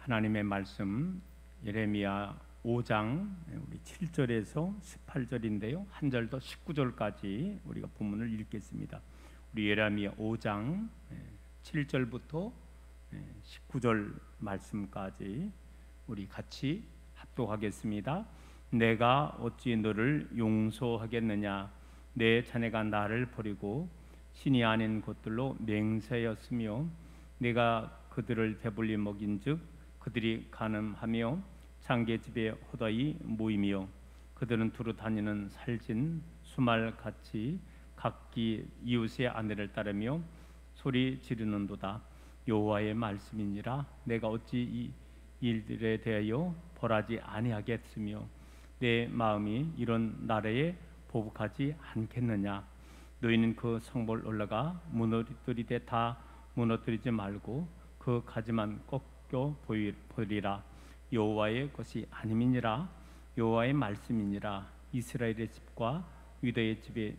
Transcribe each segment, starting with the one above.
하나님의 말씀 예레미야 5장 우리 7절에서 18절인데요. 한 절 더 19절까지 우리가 본문을 읽겠습니다. 우리 예레미야 5장 7절부터 19절 말씀까지 우리 같이 합독하겠습니다. 내가 어찌 너를 용서하겠느냐? 내 자네가 나를 버리고 신이 아닌 곳들로 맹세하였으며 내가 그들을 배불리 먹인즉 그들이 간음하며 장계집에 허다히 모이며 그들은 두루 다니는 살진 수말같이 각기 이웃의 아내를 따르며 소리 지르는도다. 여호와의 말씀이니라. 내가 어찌 이 일들에 대하여 벌하지 아니하겠으며 내 마음이 이런 나라에 보복하지 않겠느냐? 너희는 그 성읍을 올라가 무너뜨리되 다 무너뜨리지 말고 그 가지만 꺾여 보이리라. 여호와의 것이 아님이니라. 여호와의 말씀이니라. 이스라엘의 집과 유다의 집에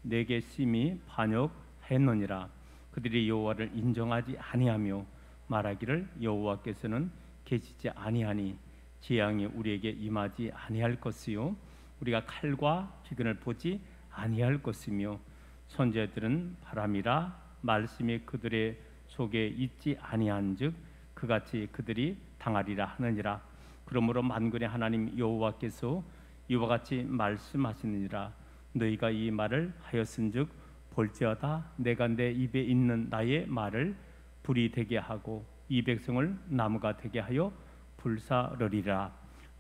내게 심히 반역하였느니라. 그들이 여호와를 인정하지 아니하며 말하기를 여호와께서는 계시지 아니하니 재앙이 우리에게 임하지 아니할 것이요 우리가 칼과 기근을 보지 아니할 것이며 선지자들은 바람이라 말씀이 그들의 속에 있지 아니한즉 그같이 그들이 당하리라 하느니라. 그러므로 만군의 하나님 여호와께서 이와 같이 말씀하시느니라. 너희가 이 말을 하였은즉 볼지어다 내가 내 입에 있는 나의 말을 불이 되게 하고 이 백성을 나무가 되게 하여 불사르리라.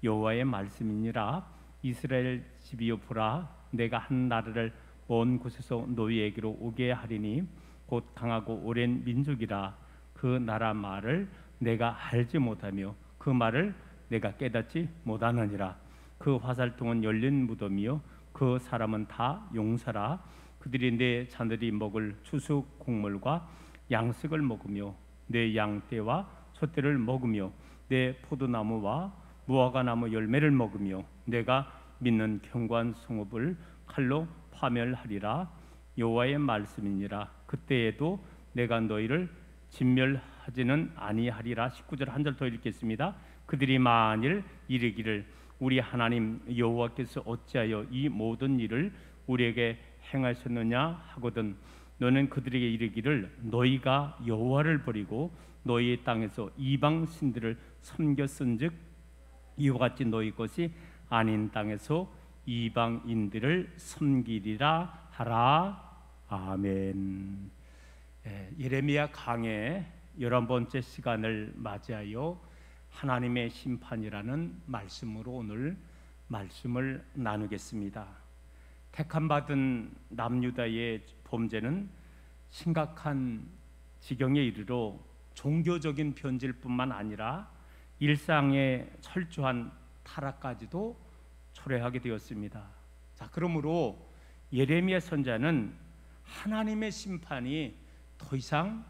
여호와의 말씀이니라. 이스라엘 집이여 보라, 내가 한 나라를 먼 곳에서 너희에게로 오게 하리니 곧 강하고 오랜 민족이라. 그 나라 말을 내가 알지 못하며 그 말을 내가 깨닫지 못하느니라. 그 화살통은 열린 무덤이요 그 사람은 다 용사라. 그들이 내 자들이 먹을 추수 곡물과 양식을 먹으며 내 양떼와 소떼를 먹으며 내 포도나무와 무화과나무 열매를 먹으며 내가 믿는 견고한 성읍을 칼로 파멸하리라. 여호와의 말씀이니라. 그때에도 내가 너희를 진멸하지는 아니하리라. 19절 한 절 더 읽겠습니다. 그들이 만일 이르기를 우리 하나님 여호와께서 어찌하여 이 모든 일을 우리에게 행하셨느냐 하거든 너는 그들에게 이르기를 너희가 여호와를 버리고 너희의 땅에서 이방 신들을 섬겼은즉 이와 같이 너희 것이 아닌 땅에서 이방인들을 섬기리라 하라. 아멘. 예레미야 강의 11번째 시간을 맞이하여 하나님의 심판이라는 말씀으로 오늘 말씀을 나누겠습니다. 택함받은 남유다의 범죄는 심각한 지경에 이르러 종교적인 변질뿐만 아니라 일상의 철저한 타락까지도 초래하게 되었습니다. 자, 그러므로 예레미야 선지자는 하나님의 심판이 더 이상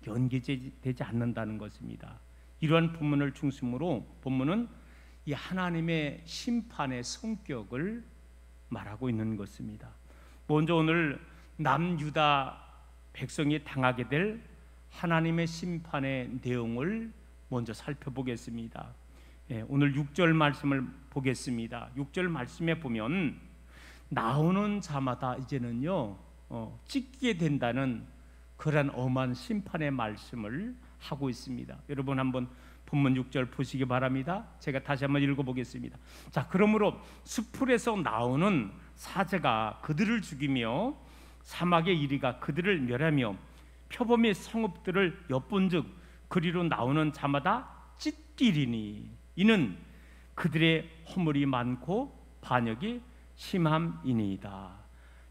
연기되지 않는다는 것입니다. 이러한 본문을 중심으로 본문은 이 하나님의 심판의 성격을 말하고 있는 것입니다. 먼저 오늘 남유다 백성이 당하게 될 하나님의 심판의 내용을 먼저 살펴보겠습니다. 오늘 6절 말씀을 보겠습니다. 6절 말씀에 보면 나오는 자마다 이제는요 찢게 된다는 그런 엄한 심판의 말씀을 하고 있습니다. 여러분 한번 본문 6절 보시기 바랍니다. 제가 다시 한번 읽어보겠습니다. 자, 그러므로 수풀에서 나오는 사자가 그들을 죽이며 사막의 이리가 그들을 멸하며 표범의 성읍들을 엿본즉 그리로 나오는 자마다 찢기리니 이는 그들의 허물이 많고 반역이 심함이니이다.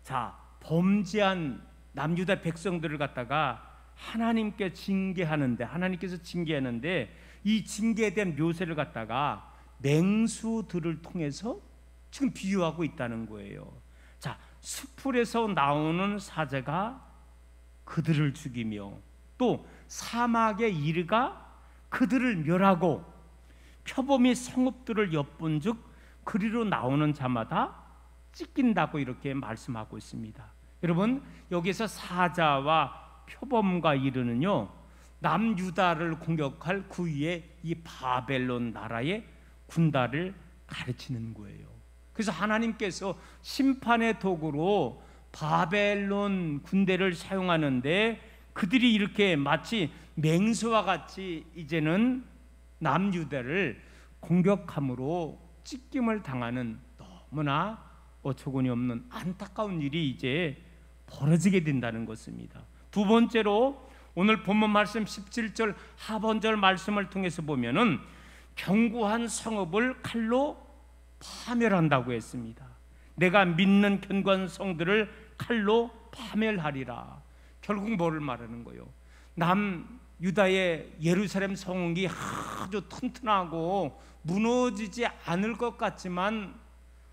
자, 범죄한 남유다 백성들을 갖다가 하나님께 징계하는데 하나님께서 징계하는데 이 징계에 대한 묘사를 갖다가 맹수들을 통해서 지금 비유하고 있다는 거예요. 자, 수풀에서 나오는 사자가 그들을 죽이며 또 사막의 이르가 그들을 멸하고 표범이 성읍들을 엿본즉 그리로 나오는 자마다 찢긴다고 이렇게 말씀하고 있습니다. 여러분 여기서 사자와 표범과 이르는요 남유다를 공격할 그 위에 이 바벨론 나라의 군단을 가르치는 거예요. 그래서 하나님께서 심판의 도구로 바벨론 군대를 사용하는데, 그들이 이렇게 마치 맹수와 같이 이제는 남유다를 공격함으로 찢김을 당하는 너무나 어처구니 없는 안타까운 일이 이제 벌어지게 된다는 것입니다. 두 번째로 오늘 본문 말씀 17절 하반절 말씀을 통해서 보면은 견고한 성읍을 칼로 파멸한다고 했습니다. 내가 믿는 견고한 성들을 칼로 파멸하리라. 결국 뭐를 말하는 거예요? 남유다의 예루살렘 성이 아주 튼튼하고 무너지지 않을 것 같지만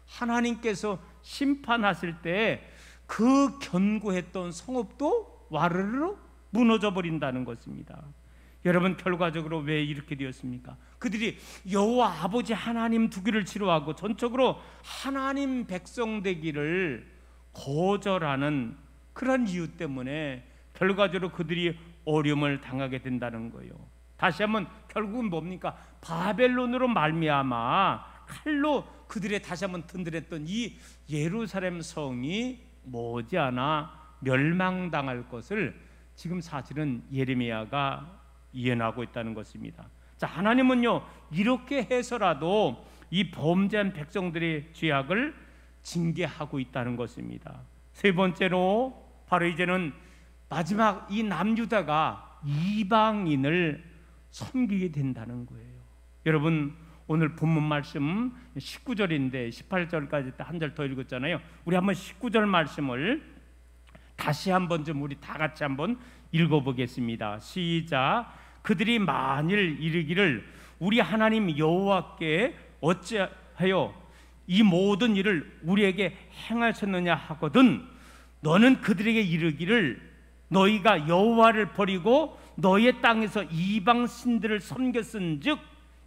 하나님께서 심판하실 때 그 견고했던 성읍도 와르르 무너져 버린다는 것입니다. 여러분, 결과적으로 왜 이렇게 되었습니까? 그들이 여호와 아버지 하나님 두기를 싫어하고 전적으로 하나님 백성 되기를 거절하는 그런 이유 때문에 결과적으로 그들이 어려움을 당하게 된다는 거예요. 다시 한번 결국은 뭡니까? 바벨론으로 말미암아 칼로 그들의 다시 한번 든든했던 이 예루살렘 성이 머지않아 멸망당할 것을 지금 사실은 예레미야가 예언하고 있다는 것입니다. 자, 하나님은요 이렇게 해서라도 이 범죄한 백성들의 죄악을 징계하고 있다는 것입니다. 세 번째로 바로 이제는 마지막 이 남유다가 이방인을 섬기게 된다는 거예요. 여러분, 오늘 본문 말씀 19절인데 18절까지 한 절 더 읽었잖아요. 우리 한번 19절 말씀을 다시 한번 좀 우리 다 같이 한번 읽어보겠습니다. 시작. 그들이 만일 이르기를 우리 하나님 여호와께 어찌하여 이 모든 일을 우리에게 행하셨느냐 하거든 너는 그들에게 이르기를 너희가 여호와를 버리고 너희의 땅에서 이방 신들을 섬겼은즉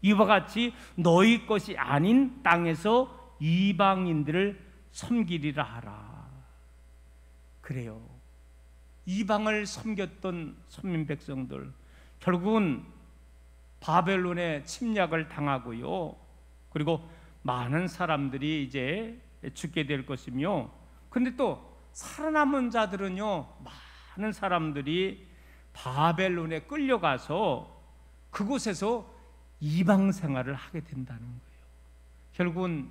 이와 같이 너희 것이 아닌 땅에서 이방인들을 섬기리라 하라. 그래요. 이방을 섬겼던 선민 백성들 결국은 바벨론의 침략을 당하고요. 그리고 많은 사람들이 이제 죽게 될 것이며, 그런데 또 살아남은 자들은요, 많은 사람들이 바벨론에 끌려가서 그곳에서 이방 생활을 하게 된다는 거예요. 결국은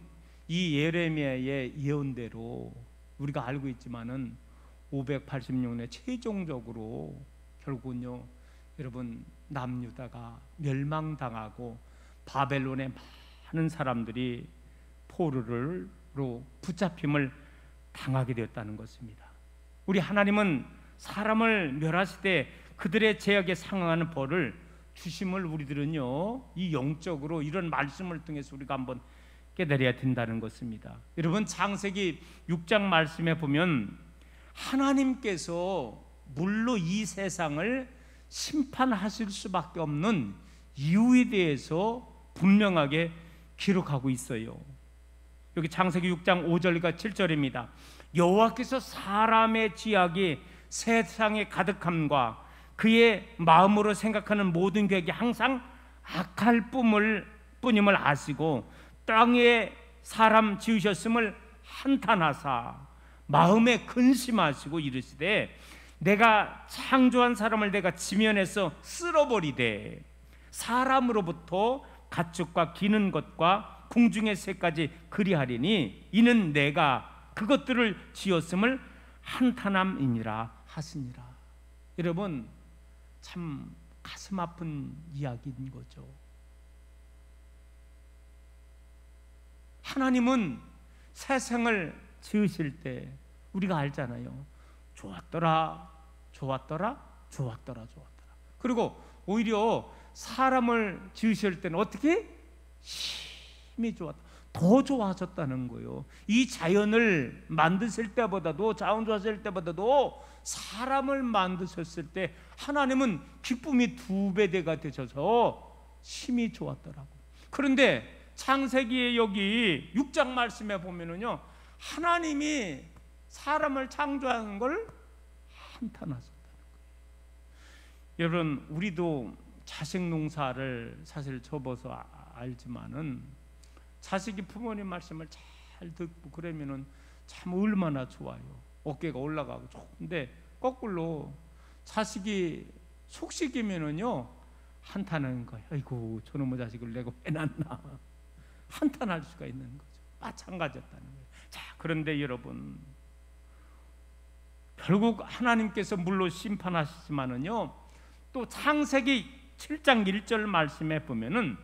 이 예레미야의 예언대로 우리가 알고 있지만은 586년에 최종적으로 결국은요, 여러분, 남유다가 멸망당하고 바벨론의 많은 사람들이 포로로 붙잡힘을 당하게 되었다는 것입니다. 우리 하나님은 사람을 멸하실 때 그들의 죄악에 상응하는 벌을 주심을 우리들은요, 이 영적으로 이런 말씀을 통해서 우리가 한번 깨달아야 된다는 것입니다. 여러분, 창세기 6장 말씀에 보면 하나님께서 물로 이 세상을 심판하실 수밖에 없는 이유에 대해서 분명하게 기록하고 있어요. 여기 창세기 6장 5절과 7절입니다. 여호와께서 사람의 죄악이 세상에 가득함과 그의 마음으로 생각하는 모든 계획이 항상 악할 뿐임을 아시고 땅에 사람 지으셨음을 한탄하사 마음에 근심하시고 이르시되 내가 창조한 사람을 내가 지면에서 쓸어버리되 사람으로부터 가축과 기는 것과 궁중의 새까지 그리하리니 이는 내가 그것들을 지었음을 한탄함이니라 하시니라. 여러분, 참 가슴 아픈 이야기인 거죠. 하나님은 세상을 지으실 때 우리가 알잖아요. 좋았더라, 좋았더라, 좋았더라, 좋았더라. 그리고 오히려 사람을 지으실 때는 어떻게? 힘이 좋았다. 더 좋아졌다는 거예요. 이 자연을 만드실 때보다도, 자원조하실 때보다도 사람을 만드셨을 때 하나님은 기쁨이 2배대가 되셔서 힘이 좋았더라고. 그런데 창세기에 여기 6장 말씀에 보면은요, 하나님이 사람을 창조하는 걸 한탄하셨다는 거예요. 여러분, 우리도 자식 농사를 사실 접어서 알지만은 자식이 부모님 말씀을 잘 듣고 그러면은 참 얼마나 좋아요. 어깨가 올라가고 좋은데 거꾸로 자식이 속식이면은요 한탄하는 거예요. 아이고 저놈의 자식을 내가 왜 낳나, 한탄할 수가 있는 거죠. 마찬가지였다는 거예요. 자, 그런데 여러분, 결국 하나님께서 물론 심판하시지만은요, 또 창세기 7장 1절 말씀에 보면은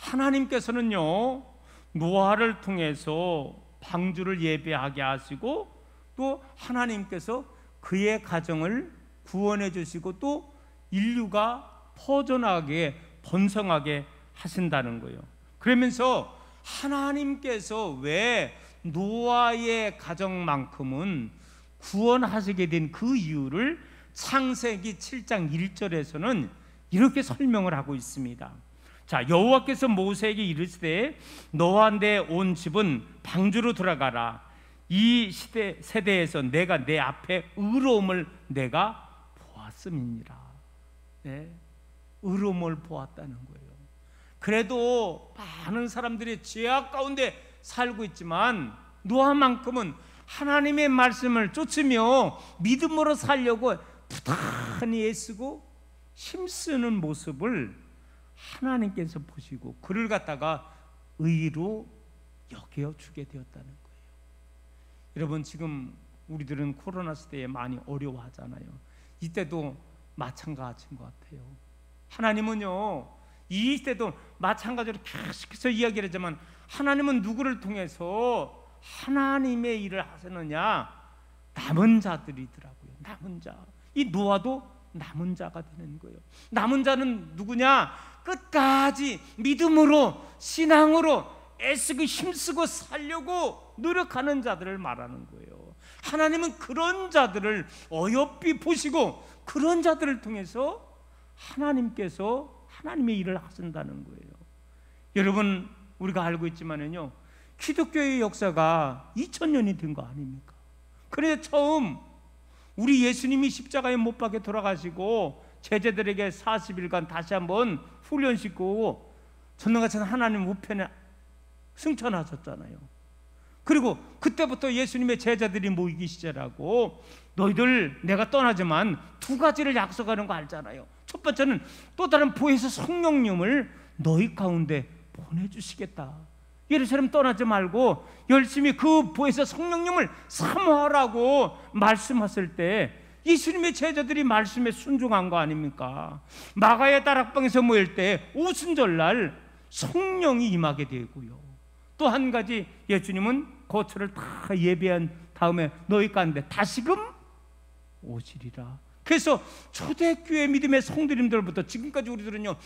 하나님께서는요 노아를 통해서 방주를 예배하게 하시고, 또 하나님께서 그의 가정을 구원해 주시고, 또 인류가 퍼져나가게 번성하게 하신다는 거예요. 그러면서 하나님께서 왜 노아의 가정만큼은 구원하시게 된 그 이유를 창세기 7장 1절에서는 이렇게 설명을 하고 있습니다. 자, 여호와께서 모세에게 이르시되 너와 내 온 집은 방주로 들어가라. 이 세대에서 내가 내 앞에 의로움을 내가 보았음이니라. 네, 의로움을 보았다는 거예요. 그래도 많은 사람들이 죄악 가운데 살고 있지만 노아만큼은 하나님의 말씀을 쫓으며 믿음으로 살려고 부단히 애쓰고 힘쓰는 모습을 하나님께서 보시고 그를 갖다가 의로 여겨주게 되었다는 거예요. 여러분, 지금 우리들은 코로나 시대에 많이 어려워하잖아요. 이때도 마찬가지인 것 같아요. 하나님은요 이 시대도 마찬가지로 계속해서 이야기를 하지만 하나님은 누구를 통해서 하나님의 일을 하시느냐? 남은 자들이더라고요. 남은 자. 이 노아도 남은 자가 되는 거예요. 남은 자는 누구냐? 끝까지 믿음으로 신앙으로 애쓰고 힘쓰고 살려고 노력하는 자들을 말하는 거예요. 하나님은 그런 자들을 어여삐 보시고 그런 자들을 통해서 하나님께서 하나님의 일을 하신다는 거예요. 여러분, 우리가 알고 있지만은요 기독교의 역사가 2000년이 된 거 아닙니까? 그래서 처음 우리 예수님이 십자가에 못 박혀 돌아가시고 제자들에게 40일간 다시 한번 훈련시키고 전능하신 하나님 우편에 승천하셨잖아요. 그리고 그때부터 예수님의 제자들이 모이기 시작하고 너희들 내가 떠나지만 두 가지를 약속하는 거 알잖아요. 첫 번째는 또 다른 보혜사 성령님을 너희 가운데 보내주시겠다. 예루살렘 떠나지 말고 열심히 그 보혜사 성령님을 사모하라고 말씀하실 때 예수님의 제자들이 말씀에 순종한 거 아닙니까? 마가의 다락방에서 모일 때 오순절날 성령이 임하게 되고요. 또 한 가지, 예수님은 거처를 다 예배한 다음에 너희 가운데 다시금 오시리라. 그래서 초대교회 믿음의 성도님들부터 지금까지 우리들은요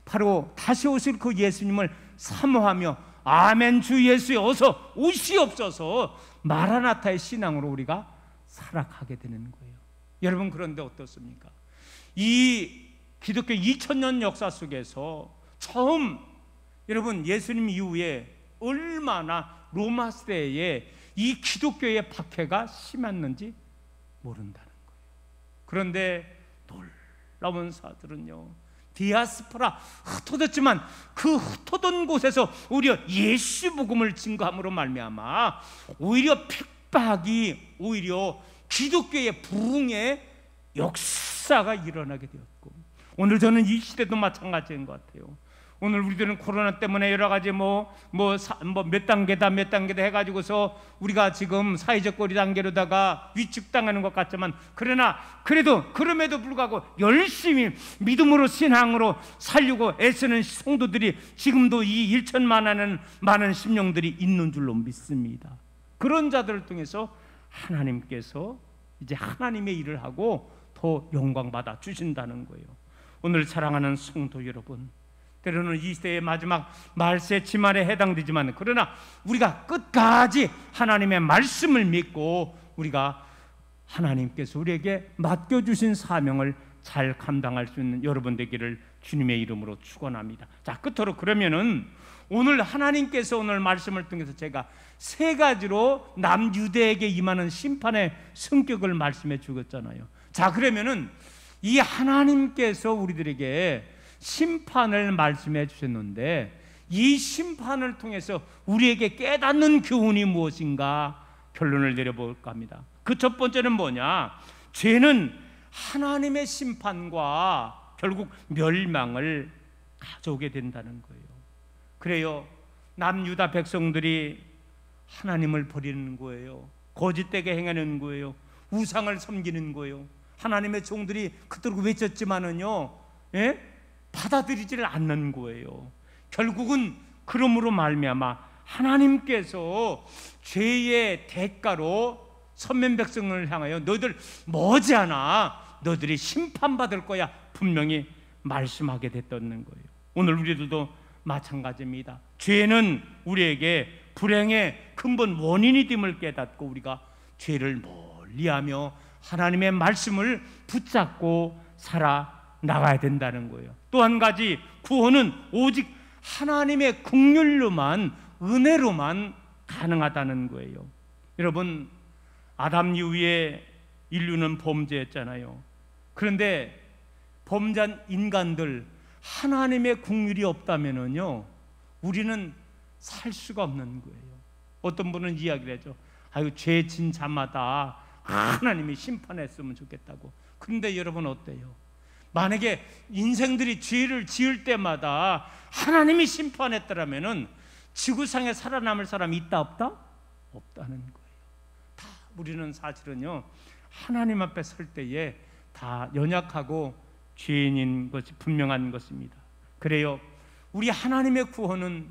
바로 다시 오실 그 예수님을 사모하며 아멘 주 예수여 어서 오시옵소서 마라나타의 신앙으로 우리가 살아가게 되는 거예요. 여러분, 그런데 어떻습니까? 이 기독교 2000년 역사 속에서 처음 여러분 예수님 이후에 얼마나 로마 시대에 이 기독교의 박해가 심했는지 모른다는 거예요. 그런데 놀라운 사들은요 디아스포라 흩어졌지만 그 흩어진 곳에서 오히려 예수 복음을 증거함으로 말미암아 오히려 핍박이 오히려 기독교의 부흥의 역사가 일어나게 되었고, 오늘 저는 이 시대도 마찬가지인 것 같아요. 오늘 우리들은 코로나 때문에 여러 가지 몇 단계다 해가지고서 우리가 지금 사회적 거리 단계로다가 위축당하는 것 같지만, 그러나 그럼에도 불구하고 열심히 믿음으로 신앙으로 살려고 애쓰는 성도들이 지금도 이 1천만 하는 많은 심령들이 있는 줄로 믿습니다. 그런 자들을 통해서 하나님께서 이제 하나님의 일을 하고 더 영광 받아 주신다는 거예요. 오늘 사랑하는 성도 여러분, 때로는 이 시대의 마지막 말세 지말에 해당되지만, 그러나 우리가 끝까지 하나님의 말씀을 믿고 우리가 하나님께서 우리에게 맡겨주신 사명을 잘 감당할 수 있는 여러분 되기를 주님의 이름으로 축원합니다. 자, 끝으로 그러면은 오늘 하나님께서 오늘 말씀을 통해서 제가 세 가지로 남유대에게 임하는 심판의 성격을 말씀해 주셨잖아요. 자, 그러면은 이 하나님께서 우리들에게 심판을 말씀해 주셨는데, 이 심판을 통해서 우리에게 깨닫는 교훈이 무엇인가 결론을 내려볼까 합니다. 그 첫 번째는 뭐냐? 죄는 하나님의 심판과 결국 멸망을 가져오게 된다는 거예요. 그래요, 남유다 백성들이 하나님을 버리는 거예요. 거짓되게 행하는 거예요. 우상을 섬기는 거예요. 하나님의 종들이 그토록 외쳤지만은요, 받아들이지를 않는 거예요. 결국은 그러므로 말미암아 하나님께서 죄의 대가로 선민 백성을 향하여 너희들 머지않아 너희들이 심판받을 거야 분명히 말씀하게 됐다는 거예요. 오늘 우리들도 마찬가지입니다. 죄는 우리에게 불행의 근본 원인이 됨을 깨닫고 우리가 죄를 멀리하며 하나님의 말씀을 붙잡고 살아나가야 된다는 거예요. 또 한 가지, 구원은 오직 하나님의 긍휼로만, 은혜로만 가능하다는 거예요. 여러분, 아담 이후에 인류는 범죄했잖아요. 그런데 범죄한 인간들, 하나님의 긍휼이 없다면은요, 우리는 살 수가 없는 거예요. 어떤 분은 이야기를 하죠. 아유, 죄 진 자마다 하나님이 심판했으면 좋겠다고. 그런데 여러분 어때요? 만약에 인생들이 죄를 지을 때마다 하나님이 심판했더라면은 지구상에 살아남을 사람이 있다 없다? 없다는 거예요. 다 우리는 사실은요, 하나님 앞에 설 때에 다 연약하고 죄인인 것이 분명한 것입니다. 그래요, 우리 하나님의 구원은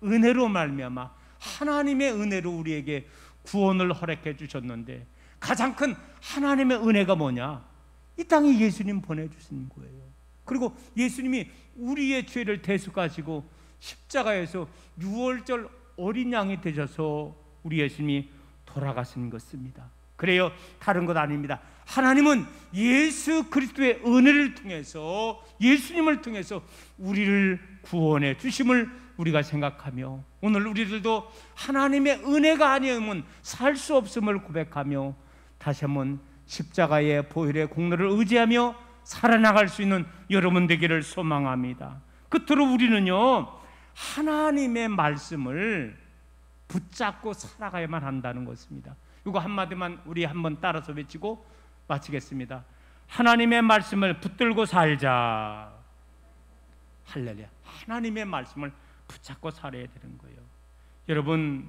은혜로 말미암아 하나님의 은혜로 우리에게 구원을 허락해 주셨는데, 가장 큰 하나님의 은혜가 뭐냐? 이 땅에 예수님 보내주신 거예요. 그리고 예수님이 우리의 죄를 대속하시고 십자가에서 유월절 어린 양이 되셔서 우리 예수님이 돌아가신 것입니다. 그래요, 다른 것 아닙니다. 하나님은 예수 그리스도의 은혜를 통해서, 예수님을 통해서 우리를 구원해 주심을 우리가 생각하며, 오늘 우리들도 하나님의 은혜가 아니면 살 수 없음을 고백하며 다시 한번 십자가의 보혈의 공로를 의지하며 살아나갈 수 있는 여러분 되기를 소망합니다. 끝으로 우리는요, 하나님의 말씀을 붙잡고 살아가야만 한다는 것입니다. 이거 한마디만 우리 한번 따라서 외치고 마치겠습니다. 하나님의 말씀을 붙들고 살자. 할렐루야. 하나님의 말씀을 붙잡고 살아야 되는 거예요. 여러분,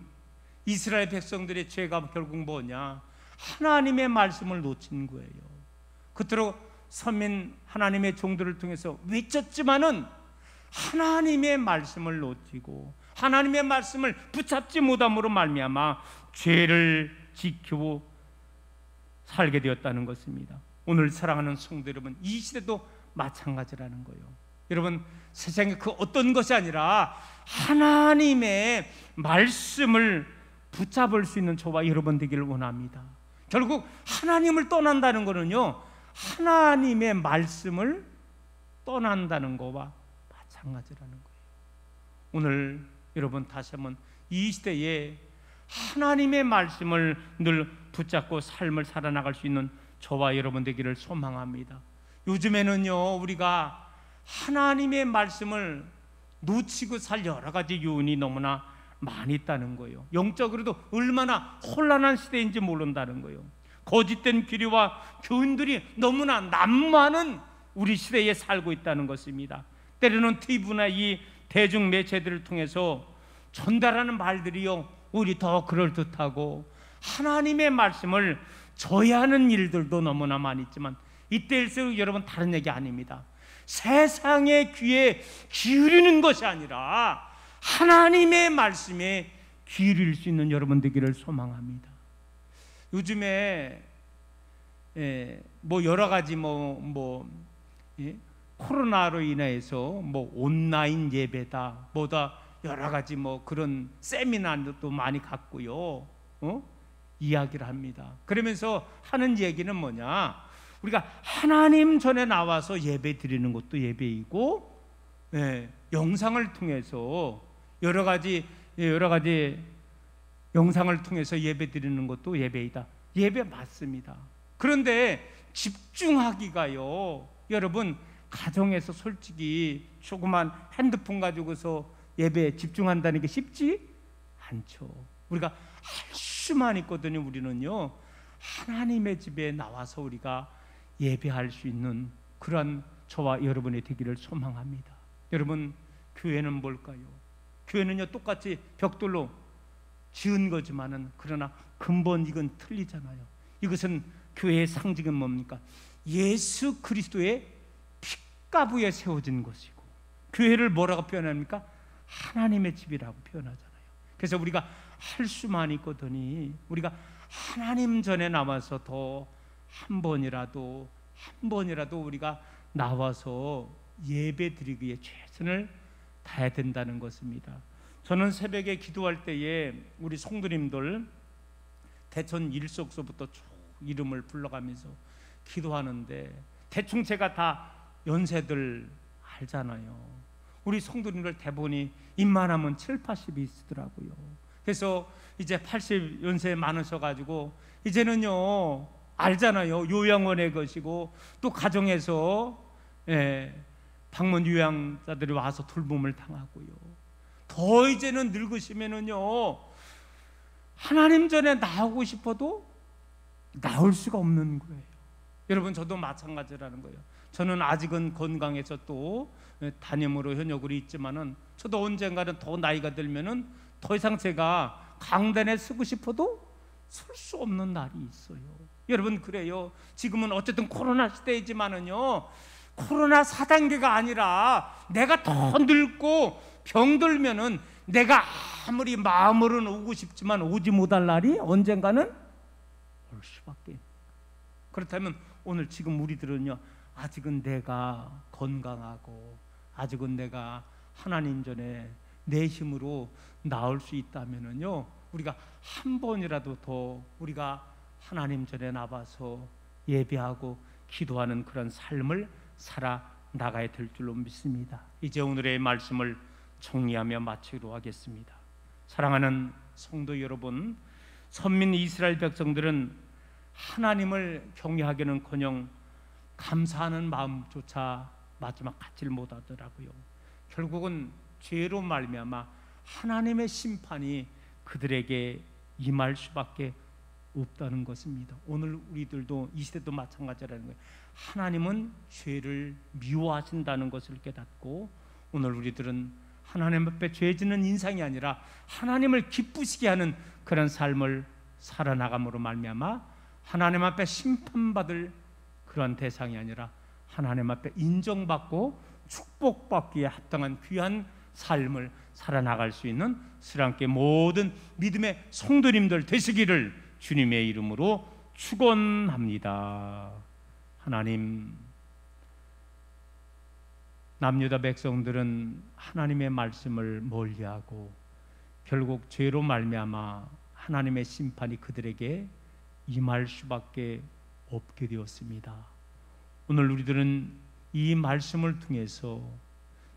이스라엘 백성들의 죄가 결국 뭐냐? 하나님의 말씀을 놓친 거예요. 그토록 선민 하나님의 종들을 통해서 외쳤지만은 하나님의 말씀을 놓치고 하나님의 말씀을 붙잡지 못함으로 말미암아 죄를 지키고 살게 되었다는 것입니다. 오늘 사랑하는 성도 여러분, 이 시대도 마찬가지라는 거예요. 여러분, 세상에 그 어떤 것이 아니라 하나님의 말씀을 붙잡을 수 있는 저와 여러분 되기를 원합니다. 결국 하나님을 떠난다는 것은요, 하나님의 말씀을 떠난다는 것과 마찬가지라는 거예요. 오늘 여러분 다시 한번 이 시대에 하나님의 말씀을 늘 붙잡고 삶을 살아나갈 수 있는 저와 여러분 되기를 소망합니다. 요즘에는요, 우리가 하나님의 말씀을 놓치고 살 여러 가지 요인이 너무나 많이 있다는 거예요. 영적으로도 얼마나 혼란한 시대인지 모른다는 거예요. 거짓된 교리와 교훈들이 너무나 난무하는 우리 시대에 살고 있다는 것입니다. 때로는 TV나 이 대중 매체들을 통해서 전달하는 말들이요, 우리 더 그럴듯하고 하나님의 말씀을 저해하는 일들도 너무나 많이 있지만, 이때일수록 여러분 다른 얘기 아닙니다. 세상의 귀에 기울이는 것이 아니라 하나님의 말씀에 기울일 수 있는 여러분 되기를 소망합니다. 요즘에 뭐 여러 가지 코로나로 인해서 온라인 예배다, 뭐다 여러 가지 그런 세미나도 많이 갖고요, 이야기를 합니다. 그러면서 하는 얘기는 뭐냐? 우리가 하나님 전에 나와서 예배 드리는 것도 예배이고, 영상을 통해서 여러 가지 영상을 통해서 예배 드리는 것도 예배이다. 예배 맞습니다. 그런데 집중하기가요, 여러분, 가정에서 솔직히 조그만 핸드폰 가지고서 예배에 집중한다는 게 쉽지 않죠. 우리가 할 수만 있거든요. 우리는요, 하나님의 집에 나와서 우리가 예배할 수 있는 그러한 저와 여러분의 되기를 소망합니다. 여러분, 교회는 뭘까요? 교회는요, 똑같이 벽돌로 지은 거지만은 그러나 근본 이건 틀리잖아요. 이것은 교회의 상징은 뭡니까? 예수 그리스도의 핏가부에 세워진 것이고, 교회를 뭐라고 표현합니까? 하나님의 집이라고 표현하잖아요. 그래서 우리가 할 수만 있거든요, 우리가 하나님 전에 나와서 더 한 번이라도 우리가 나와서 예배 드리기에 최선을 다해야 된다는 것입니다. 저는 새벽에 기도할 때에 우리 성도님들 대천 일석서부터 쭉 이름을 불러가면서 기도하는데, 대충 제가 다 연세들 알잖아요. 우리 성도님들 대부분이 입만 하면 7, 80이 있더라고요. 그래서 이제 80 연세 많으셔가지고 이제는요, 알잖아요. 요양원에 계시고 또 가정에서 방문 요양자들이 와서 돌봄을 당하고요. 더 이제는 늙으시면은요, 하나님 전에 나오고 싶어도 나올 수가 없는 거예요. 여러분, 저도 마찬가지라는 거예요. 저는 아직은 건강해서 또 담임으로 현역으로 있지만은, 저도 언젠가는 더 나이가 들면은 더 이상 제가 강단에 서고 싶어도 설 수 없는 날이 있어요. 여러분, 그래요. 지금은 어쨌든 코로나 시대이지만은요, 코로나 4단계가 아니라 내가 더 늙고 병들면은 내가 아무리 마음으로는 오고 싶지만 오지 못할 날이 언젠가는 올 수밖에. 그렇다면 오늘 지금 우리들은요, 아직은 내가 건강하고 아직은 내가 하나님 전에 내 힘으로 나올 수 있다면은요, 우리가 한 번이라도 더 우리가 하나님 전에 나와서 예배하고 기도하는 그런 삶을 살아 나가야 될 줄로 믿습니다. 이제 오늘의 말씀을 정리하며 마치도록 하겠습니다. 사랑하는 성도 여러분, 선민 이스라엘 백성들은 하나님을 경외하기는커녕 감사하는 마음조차 마지막 갖지를 못하더라고요. 결국은 죄로 말미암아 하나님의 심판이 그들에게 임할 수밖에 없다는 것입니다. 오늘 우리들도 이 시대도 마찬가지라는 거예요. 하나님은 죄를 미워하신다는 것을 깨닫고, 오늘 우리들은 하나님 앞에 죄 짓는 인상이 아니라 하나님을 기쁘시게 하는 그런 삶을 살아나감으로 말미암아 하나님 앞에 심판받을 그런 대상이 아니라 하나님 앞에 인정받고 축복받기에 합당한 귀한 삶을 살아나갈 수 있는 스랑께 모든 믿음의 성도님들 되시기를 주님의 이름으로 축원합니다. 하나님, 남유다 백성들은 하나님의 말씀을 멀리하고 결국 죄로 말미암아 하나님의 심판이 그들에게 임할 수밖에 없게 되었습니다. 오늘 우리들은 이 말씀을 통해서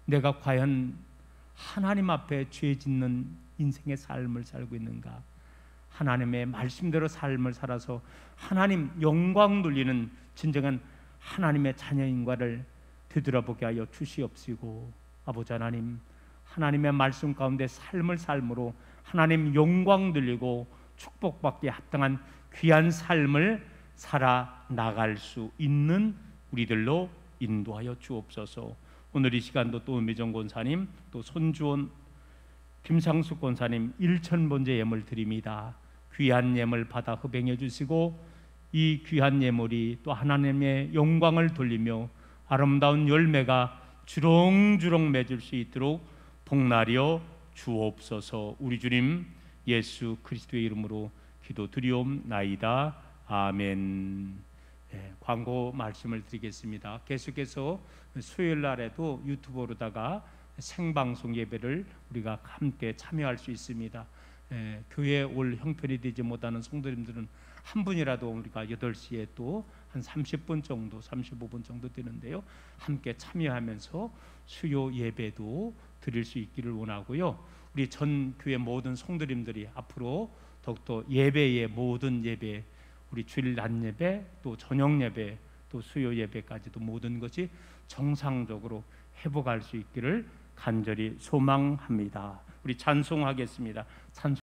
내가 과연 하나님 앞에 죄 짓는 인생의 삶을 살고 있는가, 하나님의 말씀대로 삶을 살아서 하나님 영광 돌리는 진정한 하나님의 자녀인가를 되돌아보게 하여 주시옵시고, 아버지 하나님, 하나님의 말씀 가운데 삶을 삶으로 하나님 영광 돌리고 축복받기에 합당한 귀한 삶을 살아나갈 수 있는 우리들로 인도하여 주옵소서. 오늘 이 시간도 또 은미정 권사님, 또 손주원 김상숙 권사님 1,000번째 예물 드립니다. 귀한 예물 받아 흡행해 주시고, 이 귀한 예물이 또 하나님의 영광을 돌리며 아름다운 열매가 주렁주렁 맺을 수 있도록 복나려 주옵소서. 우리 주님 예수 그리스도의 이름으로 기도드리옵나이다. 아멘. 광고 말씀을 드리겠습니다. 계속해서 수요일 날에도 유튜브로다가 생방송 예배를 우리가 함께 참여할 수 있습니다. 교회에 올 형편이 되지 못하는 성도님들은 한 분이라도 우리가 8시에 또 한 30분 정도 35분 정도 되는데요, 함께 참여하면서 수요 예배도 드릴 수 있기를 원하고요. 우리 전 교회 모든 성도님들이 앞으로 더욱더 예배의 모든 예배 우리 주일 낮 예배, 또 저녁 예배, 또 수요 예배까지도 모든 것이 정상적으로 회복할 수 있기를 간절히 소망합니다. 우리 찬송하겠습니다. 찬송